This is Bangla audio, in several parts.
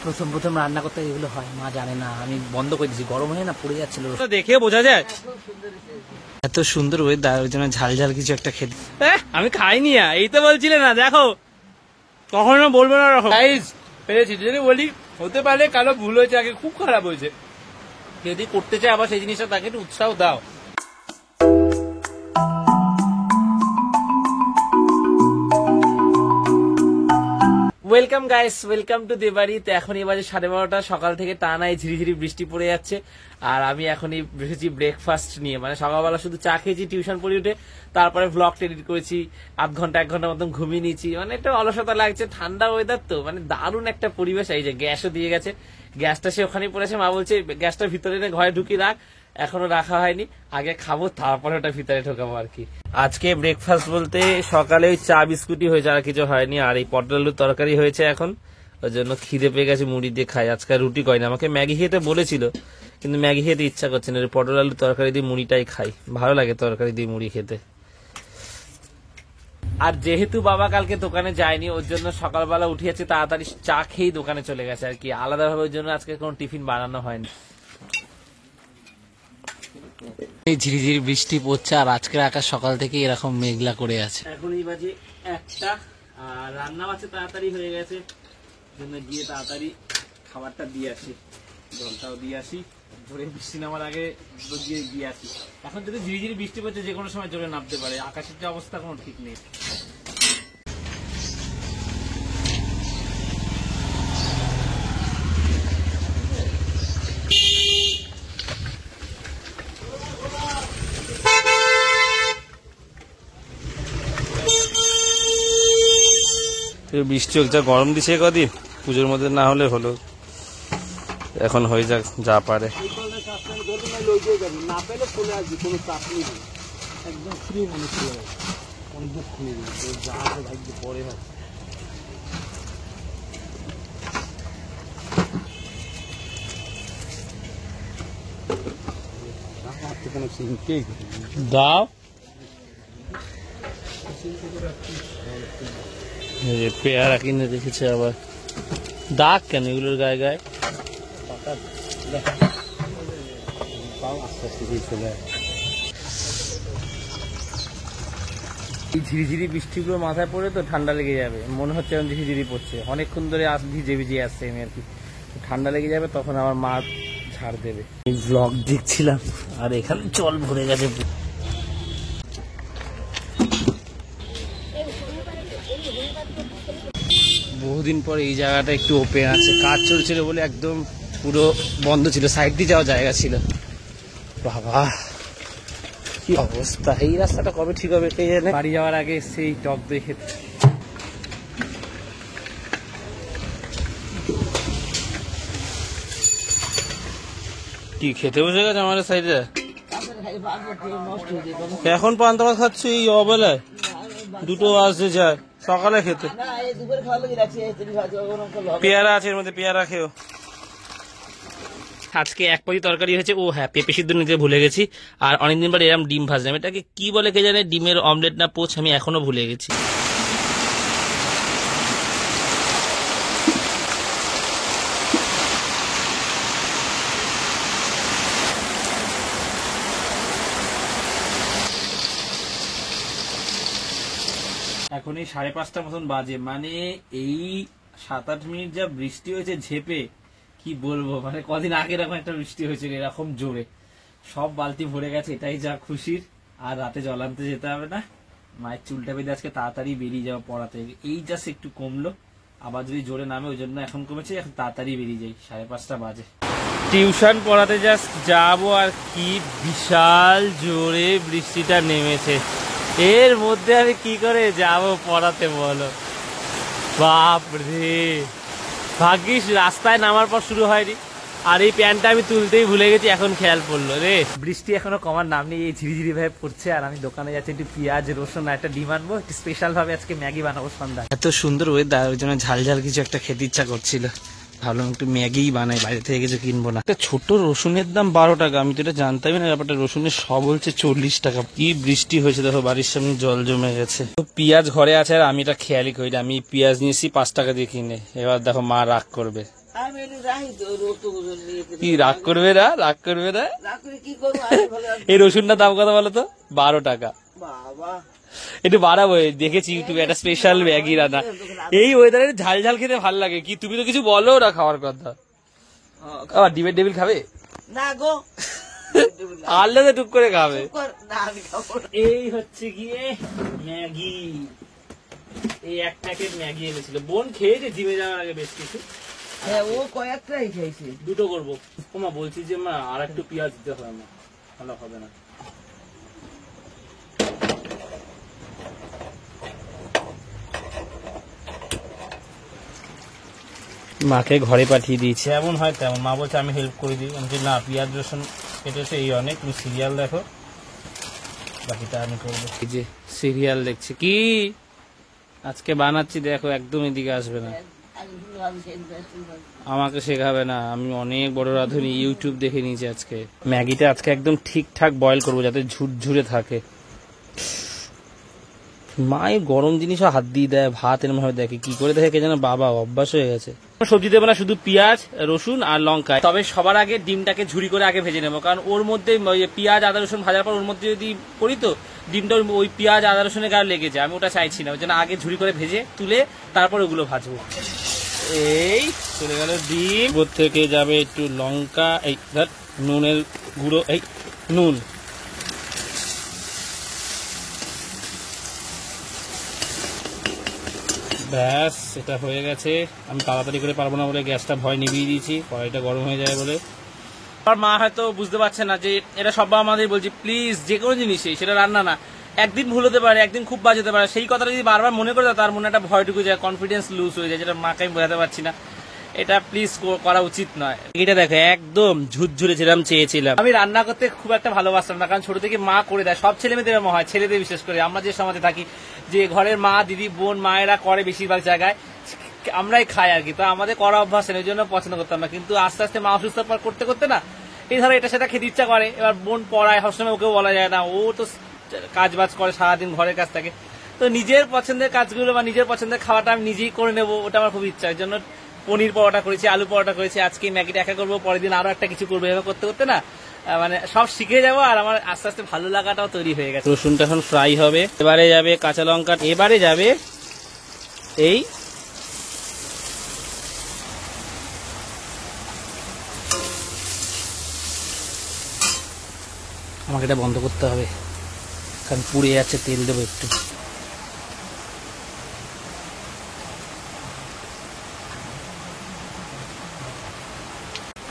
প্রথম প্রথম রান্না করতে এগুলো হয়, মা জানে না, আমি বন্ধ করে দিয়েছি, গরম হয়ে না পড়ে যাচ্ছিল। দেখে বোঝা যায় এত সুন্দর ওয়েদার, ওই জন্য ঝাল ঝাল কিছু একটা খেতে। আমি খাইনি, এই তো বলছিলে না, দেখো কখনো বলবো না রকম পেরেছি। যদি বলি হতে পারে কারো ভুল হয়েছে, আগে খুব খারাপ হয়েছে, যদি করতে চায় আবার সেই জিনিসটা তাকে একটু উৎসাহ দাও। Welcome guys, welcome to Debari. তো এখন এই বাজে 12:30, সকাল থেকে টানায় ঝিরিঝিরি বৃষ্টি পড়ে যাচ্ছে। আর আমি এখনই বসেছি ব্রেকফাস্ট নিয়ে, মানে সকালবেলা শুধু চা খেয়েছি, টিউশন পড়ে উঠে তারপরে ভ্লগ এডিট করেছি, আধ ঘন্টা 1 ঘন্টা মতন ঘুমিয়ে নিয়েছি। মানে একটা অলসতা লাগছে, ঠান্ডা ওয়েদার তো, মানে দারুণ একটা পরিবেশ। এই যে গ্যাসও দিয়ে গেছে, গ্যাসটা সে ওখানেই পড়েছে, মা বলছে গ্যাসটা ভিতরে ঘরে ঢুকিয়ে রাখ, এখনো রাখা হয়নি, আগে খাবো তারপরে ওটা ভিতরে ঢোকাবো আর কি। আজকে ব্রেকফাস্ট বলতে সকালে ওই চা বিস্কুটই হয়েছে, আর কিছু হয়নি। আর এই পটল আলুর তরকারি হয়েছে এখন, ওই জন্য খিদে পেয়ে গেছে, মুড়ি দিয়ে খাই। আজকে রুটি করি না, আমাকে ম্যাগি খেতে বলেছিল, কিন্তু ম্যাগি খেতে ইচ্ছা করছে না, পটল আলুর তরকারি দিয়ে মুড়িটাই খাই, ভালো লাগে তরকারি দিয়ে মুড়ি খেতে। আর যেহেতু বাবা কালকে দোকানে যায়নি, ওর জন্য সকালবেলা উঠিয়েছে তাড়াতাড়ি চা খেয়েই দোকানে চলে গেছে আর কি, আলাদাভাবে ওর জন্য আজকে কোনো টিফিন বানানো হয়নি। এই ঝিরিঝিরি বৃষ্টি পড়ছে, আর আজকের আকাশ সকাল থেকে এরকম মেঘলা করে আছে। এখন এই বাজে 1টা, আর রান্না বাচ্চা তাড়াতাড়ি হয়ে গেছে, জন্য গিয়ে তাড়াতাড়ি খাবারটা দিয়ে আসি, জলটাও দিয়ে আসি, জোরে বৃষ্টি নামার আগে দিয়ে আসি। এখন যদি ঝিরিঝিরি বৃষ্টি পড়ছে, যে কোনো সময় জোরে নামতে পারে, আকাশের যে অবস্থা কোনো ঠিক নেই। বৃষ্টি হোক, যা গরম দিছে কদিন, পুজোর মধ্যে না হলে হলো, এখন হয়ে যাক যা পারে। দাও পেয়ারা কিনে রেখেছে, আবার দাগ কেন এগুলোর গায়ে গায়ে? এই ঝিরিঝিরি বৃষ্টিগুলো মাথায় পড়ে তো ঠান্ডা লেগে যাবে, মনে হচ্ছে এখন ঝিরিঝিরি পড়ছে, অনেকক্ষণ ধরে ভিজে ভিজে আসছে আমি আর কি, ঠান্ডা লেগে যাবে, তখন আমার মা ঝাড় দেবে। ব্লগ দেখছিলাম আর এখানে জল ভরে গেছে। বহুদিন পর এই জায়গাটা একটু ওপেন আছে, কাজ চলছিল বলে একদম পুরো বন্ধ ছিল, সাইড দিয়ে যাওয়ার জায়গা ছিল। বাবা কি অবস্থা, এই রাস্তাটা কবে ঠিক হবে কে জানে। বাড়ি যাওয়ার আগে সেই টক দই খেতে। কি খেতে বসে গেছে আমাদের সাইডে, এখন পান্তা ভাত খাচ্ছি এই অবেলায়, 2টো বাজতে যায়, সকালে খেতে। পেয়ারা আছে এর মধ্যে, পেয়ারা খেও। আজকে 1 পাতি তরকারি হয়েছে, ও হ্যাঁ পেঁপে সিদ্ধ নিতে ভুলে গেছি। আর অনেকদিন পর এরকম ডিম ভাজলাম, এটাকে কি বলে কে জানে, ডিমের অমলেট না পোচ, আমি এখনো ভুলে গেছি। এখন এই 5:30 মতন বাজে, মানে এই 7-8 মিনিট যা বৃষ্টি হয়েছে ঝেপে, কি বলবো, মানে কদিন আগে এরকম একটা বৃষ্টি হয়েছিল এরকম জোরে, সব বালতি ভরে গেছে, এটাই যা খুশির। আর রাতে জল আনতে যেতে হবে না, মায়ের চুলটা বেঁধে আজকে তাড়াতাড়ি বেরিয়ে যাওয়া পড়াতে, এই জাস্ট একটু কমলো, আবার যদি জোরে নামে ওই জন্য এখন কমেছে, এখন তাড়াতাড়ি বেরিয়ে যাই, 5:30 বাজে। টিউশন পড়াতে জাস্ট যাবো, আর কি বিশাল জোরে বৃষ্টিটা নেমেছে, এর মধ্যে আমি কি করে যাব পড়াতে বলো, বাপ রে। ভাগ্যিস রাস্তায় নামার পর শুরু হয়নি, আর এই প্যান্টটা আমি তুলতেই ভুলে গেছি, এখন খেয়াল পড়লো রে। বৃষ্টি এখনো কমার নাম নেই, এই ঝিরিঝিরি ভাবে পড়ছে, আর আমি দোকানে যাচ্ছি একটু পেঁয়াজ রসুন আর একটা ডিম আনবো, একটু স্পেশাল ভাবে আজকে ম্যাগি বানাবো সন্ধ্যা। এত সুন্দর ওয়েদার, ওই জন্য ঝাল ঝাল কিছু একটা খেতে ইচ্ছা করছিল, ভাবলাম একটু ম্যাগি বানাই, বাইরে থেকে কিছু কিনবো না। একটা ছোট রসুনের দাম 12 টাকা, আমি তো এটা জানতামই না ব্যাপারটা, রসুনের সব বলছে 40 টাকা। কি বৃষ্টি হয়েছে দেখো, বাড়ির সামনে জল জমে গেছে। তো পেঁয়াজ ঘরে আছে, আর আমি এটা খেয়ালই করি, আমি পেঁয়াজ নিয়েছি 5 টাকা দিয়ে কিনে, এবার দেখো মা রাগ করবে। আমি রাহি তো রোজ কি রাগ করবে না? রাগ করবে না? রাখলে কি করবো আমি ভালো এই রসুনটার দাম কত বলো তো? 12 টাকা। বাবা একটু বাড়াবো, দেখেছি ইউটিউবে একটা স্পেশাল ম্যাগি রান্না। এই ওয়েদারে ঝাল ঝাল খেতে ভালো লাগে। কি তুমি তো কিছু বলো না খাওয়ার কথা। আবার ডিমের টেবিল খাবে? না গো আনলে তো টুক করে খাবে। না আমি খাবো না। এই হচ্ছে গিয়ে ম্যাগি। এই এক প্যাকেট ম্যাগি এনেছিল, বোন খেয়েছে জিমে যাওয়ার আগে বেশ কিছু। হ্যাঁ ও কয়েকটাই খাইছে। দুটো করবো। ওমা বলছি যে মা আর একটু পেঁয়াজ দিতে হয় না, ভালো হবে না। মাকে ঘরে পাঠিয়ে দিয়েছে। যেমন হয় তেমন, মা বলছে আমি হেল্প করে দিই। আমি বলছি না, পেঁয়াজ রসুন কেটেছে এই অনেক, তুমি সিরিয়াল দেখো, বাকিটা আমি করবো। এই যে সিরিয়াল দেখছে। কি আজকে বানাচ্ছি দেখো, একদম এদিকে আসবে না, আমাকে শেখাবে না। আমি অনেক বড় রাঁধুনি, ইউটিউব দেখে নিয়েছি আজকে। ম্যাগিটা আজকে একদম ঠিকঠাক বয়েল করবো যাতে ঝুরঝুরে থাকে। মাই গরম জিনিসও হাত দিয়ে দেয়, ভাত এরকম ভাবে দেখে, কি করে দেখে কে যেন, বাবা অভ্যাস হয়ে গেছে। সবজি দেবো না, শুধু পেঁয়াজ রসুন আর লঙ্কা। তবে সবার আগে ডিমটাকে ঝুরি করে আগে ভেজে নেবো, কারণ ওর মধ্যে পেঁয়াজ আদা রসুন ভাজার পর ওর মধ্যে যদি করি তো ডিমটা ওই পেঁয়াজ আদা রসুনের গায়ে লেগে যায়। আমি ওটা চাইছি না, ওই জন্য আগে ঝুরি করে ভেজে তুলে তারপর ওগুলো ভাজবো। এই চলে গেল ডিম। ওর থেকে যাবে একটু লঙ্কা, এই ধর নুনের গুঁড়ো, এই নুন, ব্যাস এটা হয়ে গেছে। আমি তাড়াতাড়ি করে পারবো না বলে গ্যাসটা ভয় নিভিয়ে দিয়েছি, কড়াইটা গরম হয়ে যায় বলে। আমার মা হয়তো বুঝতে পারছে না যে এটা সব আমাদের বলছি, প্লিজ যে কোনো জিনিসই, সেটা রান্না না, একদিন ভুল হতে পারে, একদিন খুব বাজে হতে পারে। সেই কথাটা যদি বারবার মনে করে তার মনে একটা ভয় ঢুকে যায়, কনফিডেন্স লুজ হয়ে যায়, যেটা মাকে আমি বোঝাতে পারছি না। এটা প্লিজ করা উচিত নয়। এটা দেখো একদম ঝুরঝুরে যেরকম চেয়েছিলাম। আমি রান্না করতে খুব একটা ভালোবাসতাম না, কারণ ছোট থেকে মা করে দেয়, সব ছেলে মেয়েদের এরকম হয়, ছেলেদের বিশেষ করে। আমরা যে সমাজে থাকি, যে ঘরের মা দিদি বোন মায়েরা করে বেশিরভাগ জায়গায়, আমরাই খাই আর কি, তো আমাদের করা অভ্যাস নেই, ওই জন্য পছন্দ করতাম না। কিন্তু আস্তে আস্তে মা অসুস্থ করতে করতে না, এই ধরো এটা সেটা খেতে ইচ্ছা করে। এবার বোন পড়ায়, সবসময় ওকেও বলা যায় না, ও তো কাজ বাজ করে সারাদিন, ঘরের কাজ থাকে। তো নিজের পছন্দের কাজগুলো বা নিজের পছন্দের খাওয়াটা আমি নিজেই করে নেবো, ওটা আমার খুব ইচ্ছা। এই জন্য পনির পরোটা করেছি, আলু পরোটা করেছি, আজকে ম্যাগিটা একা করবো, পরের দিন আরো একটা কিছু করবো। এভাবে করতে করতে না মানে সব শিখে যাবো, আর আমার আস্তে আস্তে ভালো লাগাটাও তৈরি হয়ে গেছে। রসুনটা এখন ফ্রাই হবে, এবারে যাবে কাঁচা লঙ্কা, এবারে যাবে এই আমাকে এটা বন্ধ করতে হবে, কারণ পুড়ে যাচ্ছে। তেল দেবো একটু।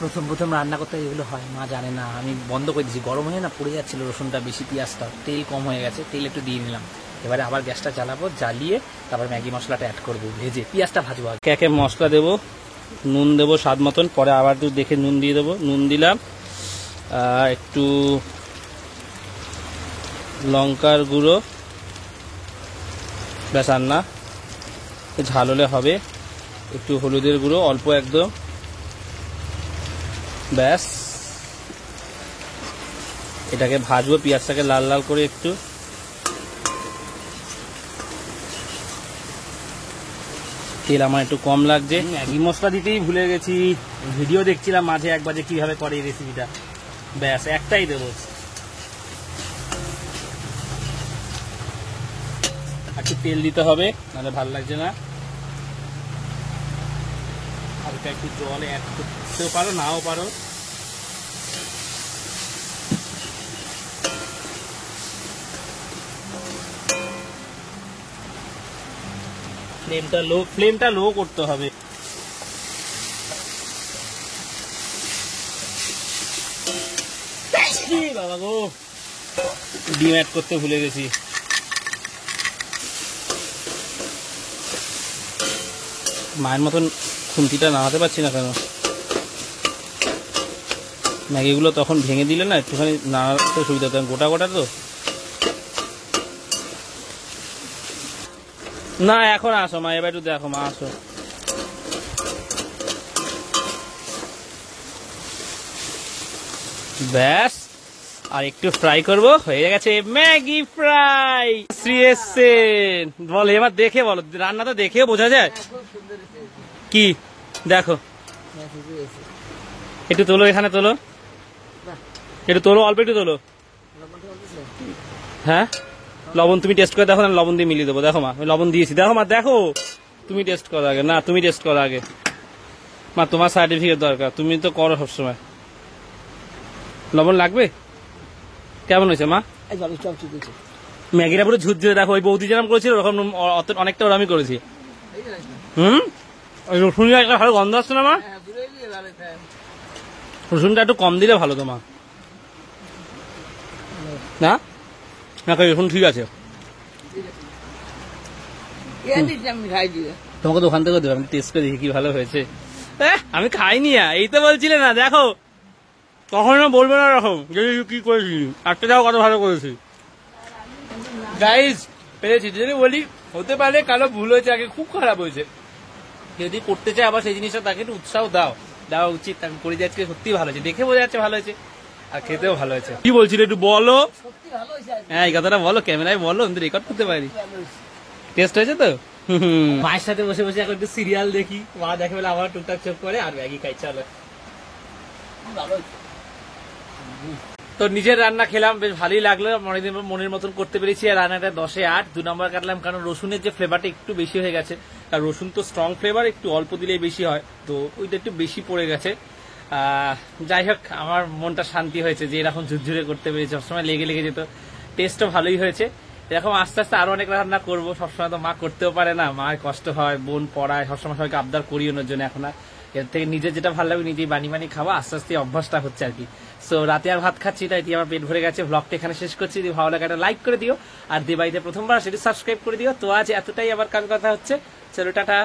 প্রথম প্রথম রান্না করতে এগুলো হয়, মা জানে না, আমি বন্ধ করে দিয়েছি। গরম হয়ে না পুড়ে যাচ্ছিল রসুনটা বেশি, পেঁয়াজটা, তেল কম হয়ে গেছে, তেল একটু দিয়ে নিলাম। এবারে আবার গ্যাসটা জ্বালাবো, জ্বালিয়ে তারপর ম্যাগি মশলাটা অ্যাড করবো, ভেজে পেঁয়াজটা ভাজবো। একে একে মশলা দেবো, নুন দেবো স্বাদ মতন, পরে আবার একটু দেখে নুন দিয়ে দেবো। নুন দিলাম, একটু লঙ্কার গুঁড়ো, ব্যাস আর না, ঝাল হলে হবে। একটু হলুদের গুঁড়ো অল্প একদম, ব্যাস। এটাকে ভাজবো, পেঁয়াজটাকে লাল লাল করে একটু। তেল আমার একটু কম লাগছে। ম্যাগি মশলা দিতেই ভুলে গেছি, ভিডিও দেখছিলাম মাঝে একবার যে কিভাবে করে এই রেসিপিটা। ব্যাস একটাই দেবো, একটু তেল দিতে হবে, নাহলে ভালো লাগছে না। হালকা একটু জল অ্যাড করতেও পারো, নাও পারো। ফ্লেমটা লো করতে হবে। বাবা গো, ডিম অ্যাড করতে ভুলে গেছি। মায়ের মতন খুন্তিটা নাড়াতে পারছি না কেন। ম্যাগিগুলো তখন ভেঙে দিলে না একটুখানি নাড়াতে সুবিধা হতো, গোটা গোটা তো। না এখন আসো মা, এবার একটু দেখো মা, আসো। ব্যাস আর একটু ফ্রাই করবো, হয়ে গেছে ম্যাগি ফ্রাই। শ্রী এসছেন, বলো এবার দেখে বলো, রান্না তো দেখে বোঝা যায়। কি দেখো একটু তোলো, এখানে তোলো, একটু তোলো, অল্প একটু তোলো। হ্যাঁ লবণ তুমি টেস্ট করে দেখো, না লবণ দিয়ে মিলিয়ে দেবো। দেখো মা, আমি লবণ দিয়েছি, দেখো মা, দেখো। তুমি টেস্ট করো আগে, না তুমি টেস্ট করো আগে মা, তোমার সার্টিফিকেট দরকার, তুমি তো করো সবসময়। লবণ লাগবে? কেমন হয়েছে মা? ম্যাগিটা পুরো ঝুরঝুরে, দেখো ওই বৌদি যেরকম করেছিল ওরকম অনেকটা ওর আমি করেছি। ওই রসুন একটা ভালো গন্ধ আসছে না মা? রসুনটা একটু কম দিলে ভালো তো মা, না না রসুন ঠিক আছে। তোমাকে দোকান থেকে দেবো, আমি টেস্ট করে দেখি কি ভালো হয়েছে। আমি খাইনি, এই তো বলছিলে না, দেখো কখনো বলবে না এরকম যে কি করেছি, একটা যাও কত ভালো করেছি। গাইজ পেরেছি, যদি বলি হতে পারে কালো ভুল হয়েছে, আগে খুব খারাপ হয়েছে। যদি করতে চায় আবার সেই জিনিসটা তাকে একটু উৎসাহ দেওয়া উচিত। আমি করে যাচ্ছি, সত্যি ভালো হয়েছে, দেখে বোঝা যাচ্ছে ভালো হয়েছে, আর খেতেও ভালো হয়েছে। কি বলছিল একটু বলো, হ্যাঁ এই কথাটা বলো, ক্যামেরায় বলো, আমি তো রেকর্ড করতে পারি। টেস্ট হয়েছে তো? মায়ের সাথে বসে বসে এখন একটু সিরিয়াল দেখি, মা দেখে বলে আমার টুকটাক চোখ করে, আর ম্যাগি খাই, চলো। তো নিজের রান্না খেলাম, বেশ ভালোই লাগলো, অনেকদিন পর মনের মতন করতে পেরেছি। আর রান্নাটা 10-এ 8, 2 নম্বর কাটলাম, কারণ রসুনের যে ফ্লেভারটা একটু বেশি হয়ে গেছে। আর রসুন তো স্ট্রং ফ্লেভার, একটু অল্প দিলেই বেশি হয়, তো ওইটা একটু বেশি পড়ে গেছে। যাই হোক, আমার মনটা শান্তি হয়েছে যে এরকম ঝুরঝুরে করতে পেরেছি, সবসময় লেগে লেগে যেত। টেস্টও ভালোই হয়েছে। এরকম আস্তে আস্তে আরো অনেক রান্না করবো, সবসময় তো মা করতেও পারে না, মায়ের কষ্ট হয়, বোন পড়ায়, সবসময় সবাইকে আবদার করিওনোর জন্য। এখন আর এর থেকে নিজের যেটা ভালো লাগবে নিজেই বানিয়ে খাওয়া, আস্তে আস্তে অভ্যাসটা হচ্ছে আর কি। সো রাতে আর ভাত খাচ্ছি, তাই আমার পেট ভরে গেছে। ব্লগটা এখানে শেষ করছি, যদি ভালো লাগে একটা লাইক করে দিও, আর বাড়িতে প্রথমবার সেটি সাবস্ক্রাইব করে দিও। তো আজ এতটাই, আবার কাল কথা হচ্ছে, চলো টাটা।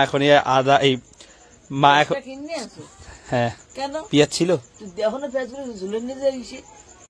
এখন আদা এই মা এখন, হ্যাঁ কেন পেঁয়াজ ছিল, তুই দেখো না পেঁয়াজ ঝুলে নিয়ে যাইছি।